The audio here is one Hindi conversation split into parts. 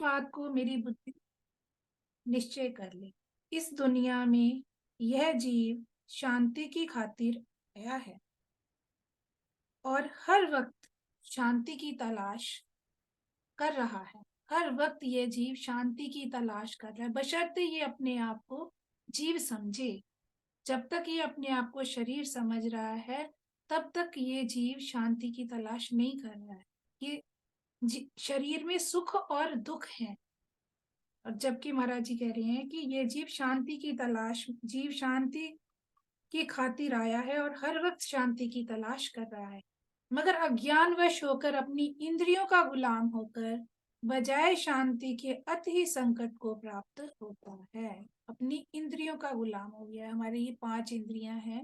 बात को मेरी बुद्धि निश्चय कर ले। इस दुनिया में यह जीव शांति की खातिर आया है और हर वक्त शांति की तलाश कर रहा है। हर वक्त ये जीव शांति की तलाश कर रहा है, बशर्ते ये अपने आप को जीव समझे। जब तक ये अपने आप को शरीर समझ रहा है, तब तक ये जीव शांति की तलाश नहीं कर रहा है। ये शरीर में सुख और दुख है, और जबकि महाराज जी कह रहे हैं कि ये जीव शांति की तलाश, जीव शांति की खातिर आया है और हर वक्त शांति की तलाश कर रहा है, मगर अज्ञानवश होकर अपनी इंद्रियों का गुलाम होकर बजाय शांति के अति ही संकट को प्राप्त होता है। अपनी इंद्रियों का गुलाम हो गया है। हमारे ये 5 इंद्रियां हैं,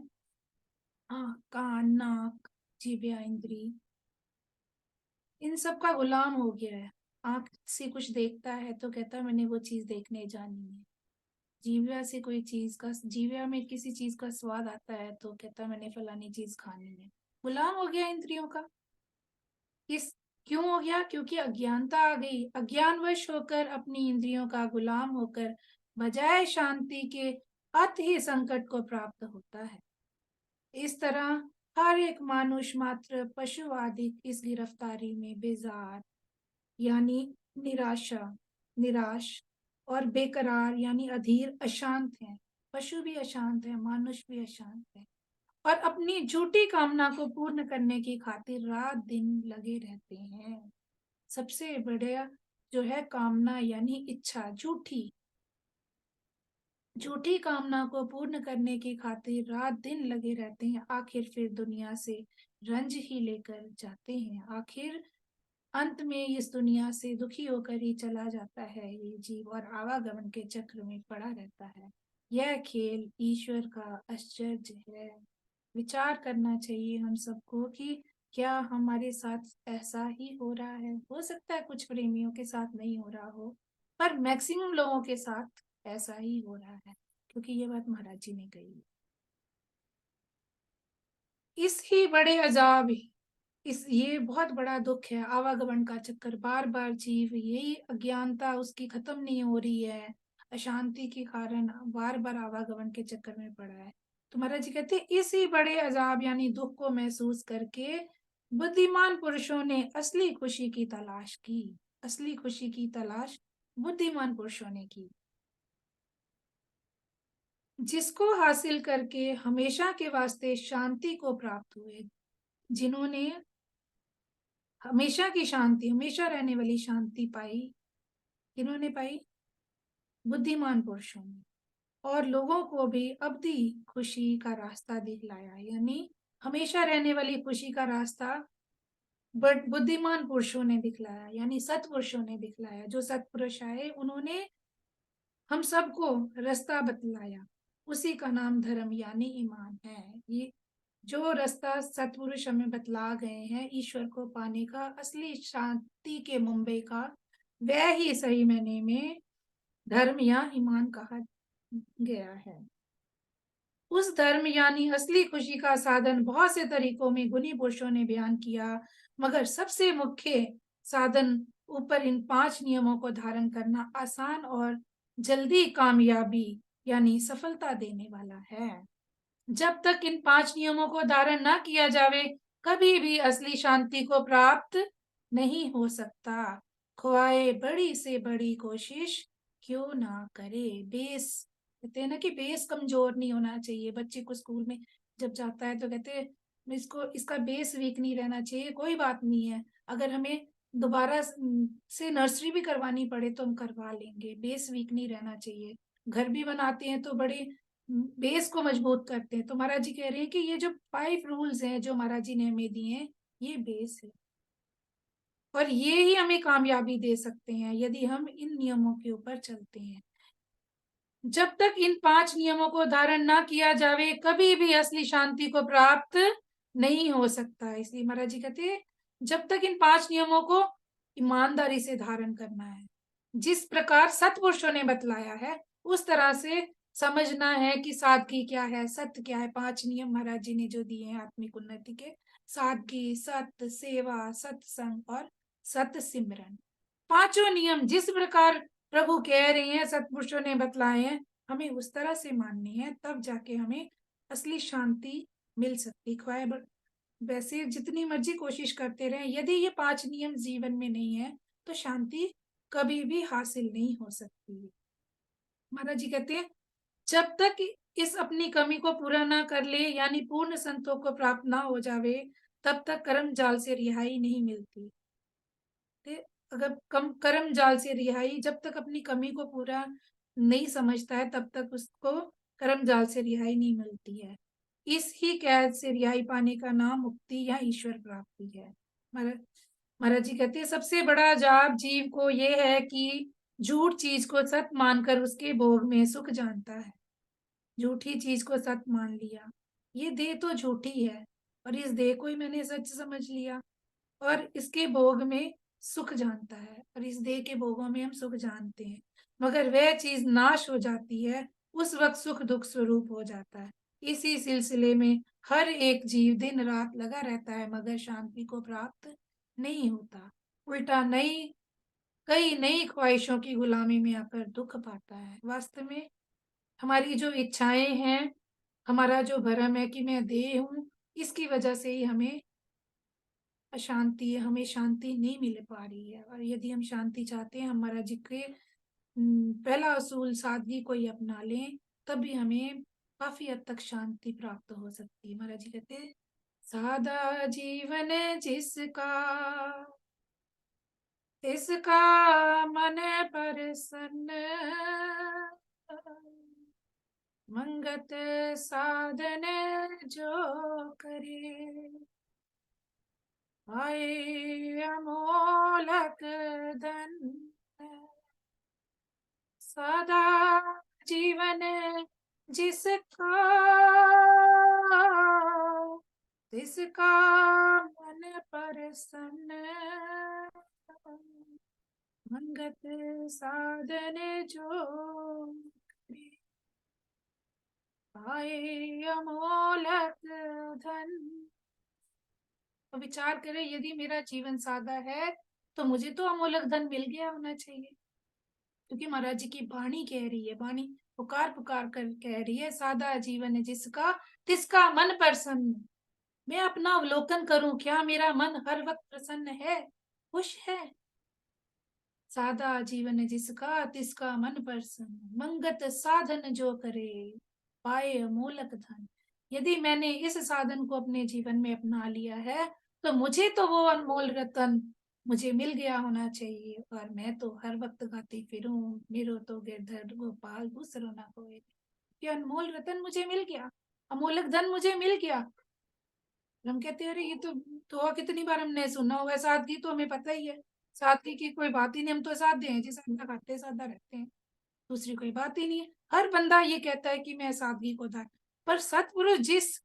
आँख, कान, नाक, जीभ, इंद्री, इन सब का गुलाम हो गया है। आँख से कुछ देखता है तो कहता है मैंने वो चीज देखने जानी है। जीविया से कोई चीज का, जीविया में किसी चीज का स्वाद आता है तो कहता है मैंने फलानी चीज खानी है। गुलाम हो गया इंद्रियों का। इस क्यों हो गया? क्योंकि अज्ञानता आ गई। अज्ञानवश होकर अपनी इंद्रियों का गुलाम होकर बजाय शांति के अति ही संकट को प्राप्त होता है। इस तरह हर एक मानुष मात्र पशु आदि इस गिरफ्तारी में बेजार यानी निराशा, निराश और बेकरार यानी अधीर, अशांत है। पशु भी अशांत है, मानुष भी अशांत है, और अपनी झूठी कामना को पूर्ण करने की खातिर रात दिन लगे रहते हैं। सबसे बड़ा जो है कामना यानी इच्छा, झूठी झूठी कामना को पूर्ण करने की खातिर रात दिन लगे रहते हैं। आखिर फिर दुनिया से रंज ही लेकर जाते हैं। आखिर अंत में इस दुनिया से दुखी होकर ही चला जाता है ये जीव, और आवागमन के चक्र में पड़ा रहता है। यह खेल ईश्वर का आश्चर्य है। विचार करना चाहिए हम सबको कि क्या हमारे साथ ऐसा ही हो रहा है। हो सकता है कुछ प्रेमियों के साथ नहीं हो रहा हो, पर मैक्सिमम लोगों के साथ ऐसा ही हो रहा है, क्योंकि ये बात महाराज जी ने कही। इस ही बड़े अजाब, इस ये बहुत बड़ा दुख है, आवागमन का चक्कर। बार बार जीव, यही अज्ञानता उसकी खत्म नहीं हो रही है, अशांति के कारण बार बार आवागमन के चक्कर में पड़ा है। तो महाराज जी कहते हैं इसी बड़े अजाब यानी दुख को महसूस करके बुद्धिमान पुरुषों ने असली खुशी की तलाश की। असली खुशी की तलाश बुद्धिमान पुरुषों ने की, जिसको हासिल करके हमेशा के वास्ते शांति को प्राप्त हुए। जिन्होंने हमेशा की शांति, हमेशा रहने वाली शांति पाई, किन्होंने पाई? बुद्धिमान पुरुषों ने। और लोगों को भी अवधि खुशी का रास्ता दिखलाया, यानी हमेशा रहने वाली खुशी का रास्ता बट बुद्धिमान पुरुषों ने दिखलाया, यानी सत्पुरुषों ने दिखलाया। जो सत्पुरुष आए उन्होंने हम सबको रास्ता बतलाया। उसी का नाम धर्म यानी ईमान है। ये जो रास्ता सतपुरुष हमें बतला गए हैं ईश्वर को पाने का, असली शांति के मुंबई का, वह ही सही मायने में धर्म या ईमान कहा गया है। उस धर्म यानी असली खुशी का साधन बहुत से तरीकों में गुणी पुरुषों ने बयान किया, मगर सबसे मुख्य साधन ऊपर इन 5 नियमों को धारण करना आसान और जल्दी कामयाबी यानी सफलता देने वाला है। जब तक इन 5 नियमों को धारण न किया जावे, कभी भी असली शांति को प्राप्त नहीं हो सकता। ख्वाए बड़ी से बड़ी कोशिश क्यों ना करे। बेस, कहते हैं ना कि बेस कमजोर नहीं होना चाहिए। बच्चे को स्कूल में जब जाता है तो कहते हैं इसको, इसका बेस वीक नहीं रहना चाहिए। कोई बात नहीं है, अगर हमें दोबारा से नर्सरी भी करवानी पड़े तो हम करवा लेंगे, बेस वीक नहीं रहना चाहिए। घर भी बनाते हैं तो बड़े बेस को मजबूत करते हैं। तो महाराज जी कह रहे हैं कि ये जो 5 रूल्स हैं जो महाराज जी ने हमें दिए हैं, ये बेस है, और ये ही हमें कामयाबी दे सकते हैं यदि हम इन नियमों के ऊपर चलते हैं। जब तक इन 5 नियमों को धारण ना किया जावे, कभी भी असली शांति को प्राप्त नहीं हो सकता। इसलिए महाराज जी कहते हैं जब तक इन 5 नियमों को ईमानदारी से धारण करना है, जिस प्रकार सत्पुरुषों ने बतलाया है उस तरह से समझना है कि सादगी क्या है, सत्य क्या है। 5 नियम महाराज जी ने जो दिए हैं आत्मिक उन्नति के, सादगी, सत्य, सेवा, सत्संग और सत्य सिमरन। पांचों नियम जिस प्रकार प्रभु कह रहे हैं, सत्पुरुषों ने बतलाए हैं, हमें उस तरह से माननी है, तब जाके हमें असली शांति मिल सकती है। वैसे जितनी मर्जी कोशिश करते रहे, यदि ये 5 नियम जीवन में नहीं है तो शांति कभी भी हासिल नहीं हो सकती। महाराज जी कहते हैं, जब तक इस अपनी कमी को पूरा ना कर ले, यानी पूर्ण संतोष को प्राप्त ना हो जावे, तब तक कर्म जाल से रिहाई नहीं मिलती। अगर कर्म जाल से रिहाई, जब तक अपनी कमी को पूरा नहीं समझता है, तब तक उसको कर्म जाल से रिहाई नहीं मिलती है। इस ही कैद से रिहाई पाने का नाम मुक्ति या ईश्वर प्राप्ति है। महाराज जी कहते हैं, सबसे बड़ा जाप जीव को ये है कि झूठ चीज को सत मानकर उसके भोग में सुख जानता है। झूठी चीज को सत मान लिया, ये देह तो झूठी है और इस देह को ही मैंने सच समझ लिया और इसके भोग में सुख जानता है, और इस देह के भोगों में हम सुख जानते हैं, मगर वह चीज नाश हो जाती है, उस वक्त सुख दुख स्वरूप हो जाता है। इसी सिलसिले में हर एक जीव दिन रात लगा रहता है, मगर शांति को प्राप्त नहीं होता, उल्टा कई नई ख्वाहिशों की गुलामी में आकर दुख पाता है। वास्तव में हमारी जो इच्छाएं हैं, हमारा जो भरम है कि मैं देह हूँ, इसकी वजह से ही हमें अशांति है, हमें शांति नहीं मिल पा रही है। और यदि हम शांति चाहते हैं, हमारा जी के पहला असूल सादगी को ही अपना लें, तभी हमें काफी हद तक शांति प्राप्त हो सकती है। महाराज जी कहते हैं, सादा जीवन जिसका इसका मन प्रसन्न, मंगत साधन जो करे, आए अमोलक धन, सदा जीवन जिसका जिसका मन प्रसन्न, मंगत साधन जो करे, आए अमोलक धन। तो विचार करें, यदि मेरा जीवन सादा है तो मुझे तो अमोलक धन मिल गया होना चाहिए, क्योंकि महाराज जी की वाणी कह रही है, वाणी पुकार पुकार कर कह रही है, सादा जीवन है जिसका तिसका मन प्रसन्न। मैं अपना अवलोकन करूं, क्या मेरा मन हर वक्त प्रसन्न है, खुश है? सादा जीवन है जिसका तिसका मन प्रसन्न, मंगत साधन जो करे, पाए अमोलक धन। यदि मैंने इस साधन को अपने जीवन में अपना लिया है, तो मुझे तो वो अनमोल रतन मुझे मिल गया होना चाहिए, और मैं तो हर वक्त गाती फिरूं, मेरो तो गिरधर गोपाल दूसरो ना कोई। ये अनमोल रतन मुझे मिल गया, अमोलक धन मुझे मिल गया। हम कहते हैं, अरे ये तो कितनी बार हमने सुना हुआ है, सादगी तो हमें पता ही है, सादगी की कोई बात ही नहीं, हम तो सादे हैं जी, सादा खाते हैं, सादा रहते हैं, दूसरी कोई बात ही नहीं है। हर बंदा ये कहता है कि मैं सादगी को था, पर सतपुरुष जिस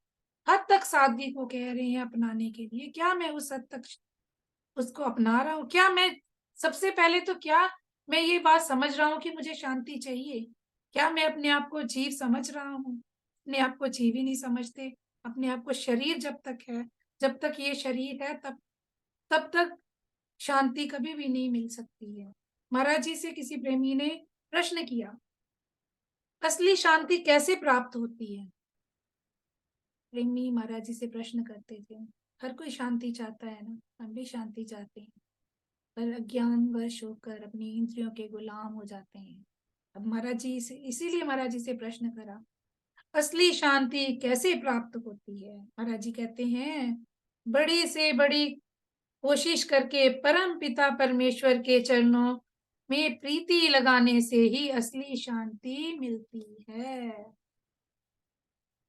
हद तक सादगी को कह रहे हैं अपनाने के लिए, क्या मैं उस हद तक उसको अपना रहा हूँ? क्या मैं सबसे पहले तो क्या मैं ये बात समझ रहा हूँ कि मुझे शांति चाहिए? क्या मैं अपने आप को जीव समझ रहा हूँ? अपने आप को जीव ही नहीं समझते, अपने आप को शरीर जब तक है, जब तक ये शरीर है, तब तक शांति कभी भी नहीं मिल सकती है। महाराज जी से किसी प्रेमी ने प्रश्न किया, असली शांति कैसे प्राप्त होती है? प्रेमी महाराज जी से प्रश्न करते थे, हर कोई शांति चाहता है ना, हम भी शांति चाहते हैं, पर अज्ञान वश होकर अपनी इंद्रियों के गुलाम हो जाते हैं। अब महाराज जी से, इसीलिए महाराज जी से प्रश्न करा, असली शांति कैसे प्राप्त होती है? महाराज जी कहते हैं, बड़ी से बड़ी कोशिश करके परम पिता परमेश्वर के चरणों में प्रीति लगाने से ही असली शांति मिलती है।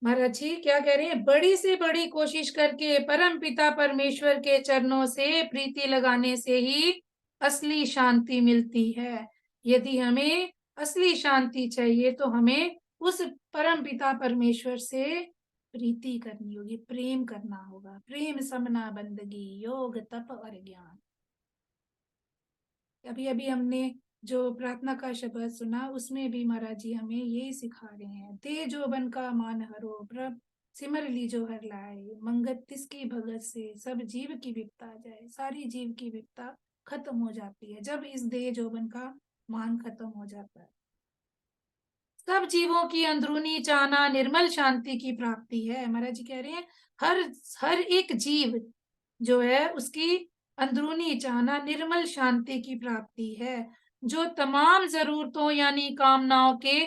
महाराज जी क्या कह रहे हैं, बड़ी से बड़ी कोशिश करके परम पिता परमेश्वर के चरणों से प्रीति लगाने से ही असली शांति मिलती है। यदि हमें असली शांति चाहिए तो हमें उस परम पिता परमेश्वर से प्रीति करनी होगी, प्रेम करना होगा, प्रेम समना बंदगी योग तप और ज्ञान। अभी अभी हमने जो प्रार्थना का शब्द सुना, उसमें भी महाराज जी हमें यही सिखा रहे हैं, ते जो बन का मान हरो प्रभ सिमर ली जो हर लाए, मंगत तिसकी भगत से सब जीव की विपता जाए। सारी जीव की विपता खत्म हो जाती है, जब इस देह जोबन का मान खत्म हो जाता है। सब जीवों की अंदरूनी चाहना निर्मल शांति की प्राप्ति है। महाराज जी कह रहे हैं हर हर एक जीव जो है उसकी अंदरूनी चाहना निर्मल शांति की प्राप्ति है, जो तमाम जरूरतों यानी कामनाओं के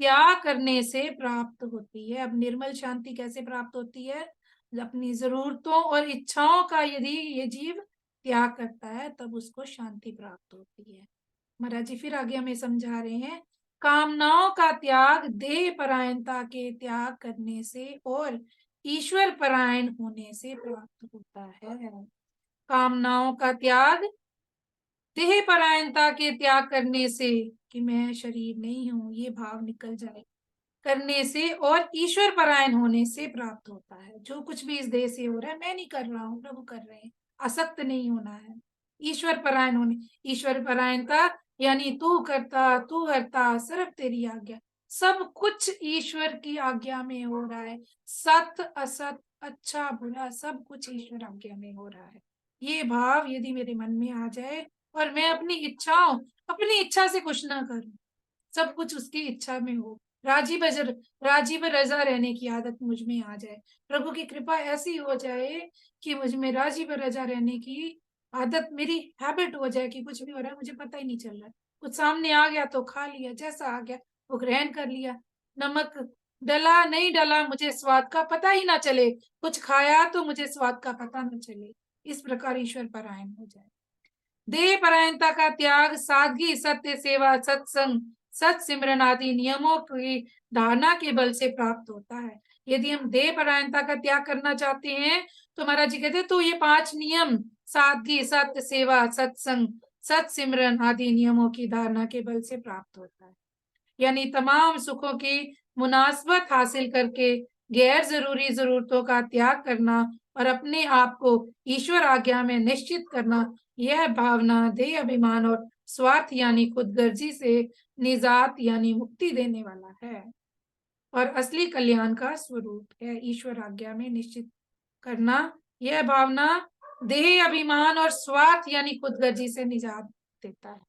त्याग करने से प्राप्त होती है। अब निर्मल शांति कैसे प्राप्त होती है? अपनी जरूरतों और इच्छाओं का यदि ये जीव त्याग करता है तब उसको शांति प्राप्त होती है। महाराज जी फिर आगे हमें समझा रहे हैं, कामनाओं का त्याग देह परायणता के त्याग करने से और ईश्वर परायण होने से प्राप्त होता है। कामनाओं का त्याग देह परायणता के त्याग करने से, कि मैं शरीर नहीं हूं ये भाव निकल जाए, करने से और ईश्वर परायण होने से प्राप्त होता है। जो कुछ भी इस देह से हो रहा है मैं नहीं कर रहा हूँ, प्रभु कर रहे हैं। आसक्त नहीं होना है, ईश्वर परायण होने। ईश्वर परायणता यानी तू करता तू हरता सर्व तेरी आज्ञा, सब कुछ ईश्वर की आज्ञा में हो रहा है। सत असत अच्छा बुरा सब कुछ ईश्वर आज्ञा में हो रहा है। ये भाव यदि मेरे मन में आ जाए और मैं अपनी इच्छा से कुछ ना करूं, सब कुछ उसकी इच्छा में हो, राजी बजर राजी व रजा रहने की आदत मुझ में आ जाए, प्रभु की कृपा ऐसी हो जाए कि मुझ में राजी व रजा रहने की आदत, मेरी हैबिट हो जाए कि कुछ भी हो रहा है मुझे पता ही नहीं चल रहा है। कुछ सामने आ गया तो खा लिया, जैसा आ गया वो ग्रहण कर लिया। नमक डला नहीं डला मुझे स्वाद का पता ही ना चले, कुछ खाया तो मुझे स्वाद का पता ना चले। इस प्रकार ईश्वर परायण हो जाए। देह परायणता का त्याग सादगी सत्य सेवा सत्संग सत सिमरन आदि नियमों की धारणा के बल से प्राप्त होता है। यदि हम देह परायणता का त्याग करना चाहते हैं तो महाराज जी कहते हैं तो ये 5 नियम सादगी सत्य सेवा सत्संग सत सिमरन आदि नियमों की धारणा के बल से प्राप्त होता है। यानी तमाम सुखों की मुनासबत हासिल करके गैर जरूरी जरूरतों का त्याग करना और अपने आप को ईश्वर आज्ञा में निश्चित करना, यह भावना देह अभिमान और स्वार्थ यानी खुदगर्जी से निजात यानी मुक्ति देने वाला है और असली कल्याण का स्वरूप है। ईश्वर आज्ञा में निश्चित करना, यह भावना देह अभिमान और स्वार्थ यानी खुदगर्जी से निजात देता है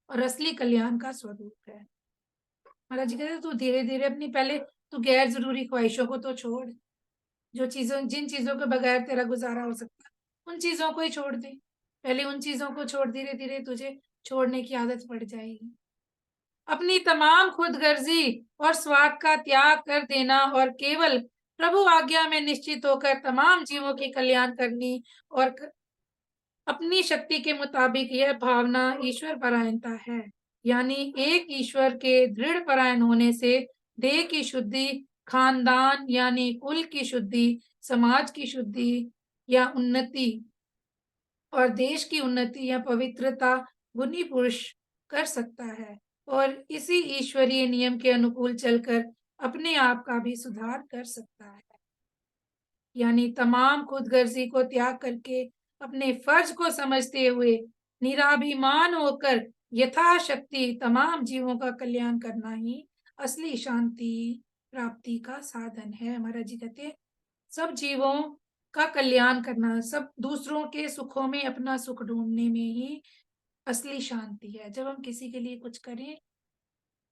और असली कल्याण का स्वरूप है। महाराज जी कहते तू धीरे धीरे अपनी पहले तू गैर जरूरी ख्वाहिशों को तो छोड़, जिन चीजों के बगैर तेरा गुजारा हो सकता है उन चीजों को ही छोड़ दे। पहले उन चीजों को छोड़, धीरे धीरे तुझे छोड़ने की आदत पड़ जाएगी। अपनी तमाम खुदगर्जी और स्वार्थ का त्याग कर देना और केवल प्रभु आज्ञा में निश्चित होकर तमाम जीवों की कल्याण करनी और अपनी शक्ति के मुताबिक, यह भावना ईश्वर परायणता है। यानी एक ईश्वर के दृढ़ परायण होने से देह की शुद्धि, खानदान यानी कुल की शुद्धि, समाज की शुद्धि या उन्नति और देश की उन्नति या पवित्रता गुणी पुरुष कर सकता है और इसी ईश्वरीय नियम के अनुकूल चलकर अपने आप का भी सुधार कर सकता है। यानी तमाम खुदगर्जी को त्याग करके अपने फर्ज को समझते हुए निराभिमान होकर यथाशक्ति तमाम जीवों का कल्याण करना ही असली शांति प्राप्ति का साधन है। महाराज जी कहते हैं सब जीवों का कल्याण करना, सब दूसरों के सुखों में अपना सुख ढूंढने में ही असली शांति है। जब हम किसी के लिए कुछ करें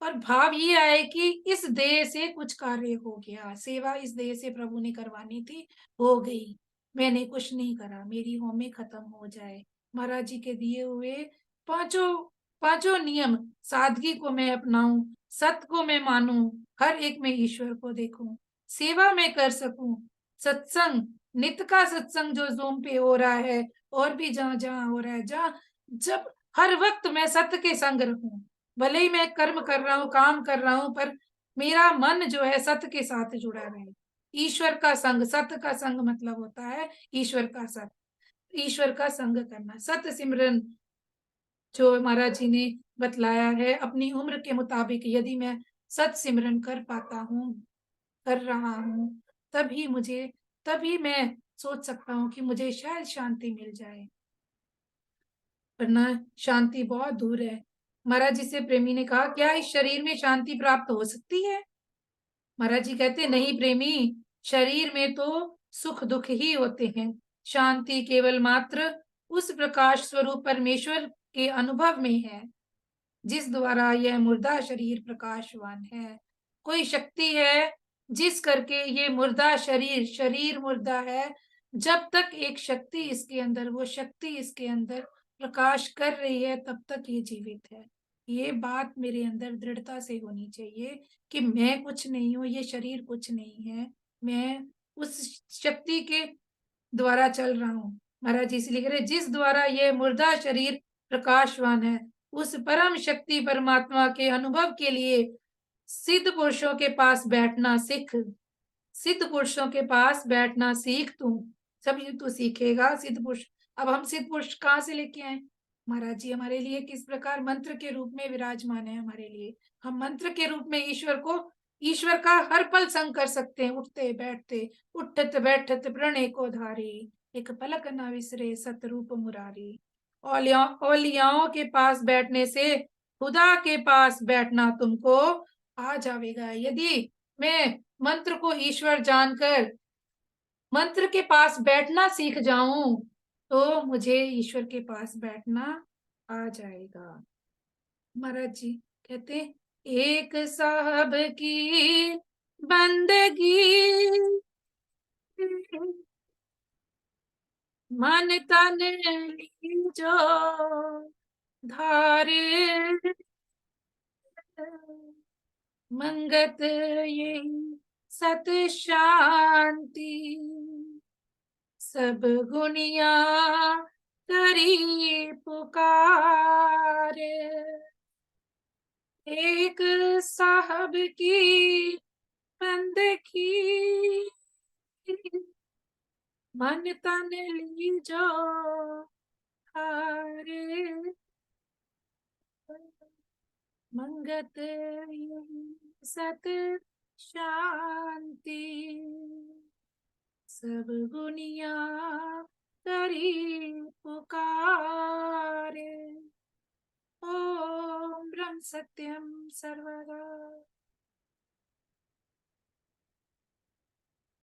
और भाव ये आए कि इस देह से कुछ कार्य हो गया, सेवा इस देह से प्रभु ने करवानी थी, हो गई, मैंने कुछ नहीं करा, मेरी होमे खत्म हो जाए। महाराज जी के दिए हुए पांचों पांचों नियम, सादगी को मैं अपनाऊं, सत्य को मैं मानूं, हर एक में ईश्वर को देखूं, सेवा में कर सकूं, सत्संग नित्य का सत्संग जो जूम पे हो रहा है और भी जहां जहां हो रहा है, जहां जब हर वक्त मैं सत्य के संग रहूं, भले ही मैं कर्म कर रहा हूँ काम कर रहा हूँ पर मेरा मन जो है सत्य के साथ जुड़ा रहे। ईश्वर का संग, सत्य का संग मतलब होता है ईश्वर का सत्य, ईश्वर का संग करना। सत्य सिमरन जो महाराज जी ने बतलाया है, अपनी उम्र के मुताबिक यदि मैं सत सिमरन कर पाता हूँ, कर रहा हूँ, तभी मैं सोच सकता हूँ कि मुझे शायद शांति मिल जाए, वरना शांति बहुत दूर है। महाराज जी से प्रेमी ने कहा क्या इस शरीर में शांति प्राप्त हो सकती है? महाराज जी कहते नहीं प्रेमी, शरीर में तो सुख दुख ही होते हैं, शांति केवल मात्र उस प्रकाश स्वरूप परमेश्वर के अनुभव में है, जिस द्वारा यह मुर्दा शरीर प्रकाशवान है। कोई शक्ति है जिस करके ये मुर्दा शरीर मुर्दा है। जब तक एक शक्ति इसके अंदर, वो शक्ति इसके अंदर प्रकाश कर रही है, तब तक ये जीवित है। ये बात मेरे अंदर दृढ़ता से होनी चाहिए कि मैं कुछ नहीं हूँ, ये शरीर कुछ नहीं है, मैं उस शक्ति के द्वारा चल रहा हूँ। महाराज जी इसलिए लिख रहे, जिस द्वारा ये मुर्दा शरीर प्रकाशवान है, उस परम शक्ति परमात्मा के अनुभव के लिए सिद्ध पुरुषों के पास बैठना सीख। सिद्ध पुरुषों के पास बैठना सीख तू, सभी तू सीखेगा सिद्ध पुरुष। अब हम सिद्ध पुरुष कहाँ से लेके आए? महाराज जी हमारे लिए किस प्रकार मंत्र के रूप में विराजमान है हमारे लिए। हम मंत्र के रूप में ईश्वर का हर पल संग कर सकते हैं, उठते बैठते, उठत बैठत प्रणय को धारी, एक पलक न विसरे सतरूप मुरारी। औलियाओं के पास बैठने से खुदा के पास बैठना तुमको आ जाएगा। यदि मैं मंत्र को ईश्वर जानकर मंत्र के पास बैठना सीख जाऊं, तो मुझे ईश्वर के पास बैठना आ जाएगा। महाराज जी कहते, एक साहब की बंदगी मन तन जो धारे, मंगत ये सत शांति, सब गुनिया करी पुकारे। एक साहब की बंदगी मन तन लीजो हारे, मंगत सत शांति, सब गुनिया करी पुकारे। ओम ब्रह्म सत्यम सर्वदा।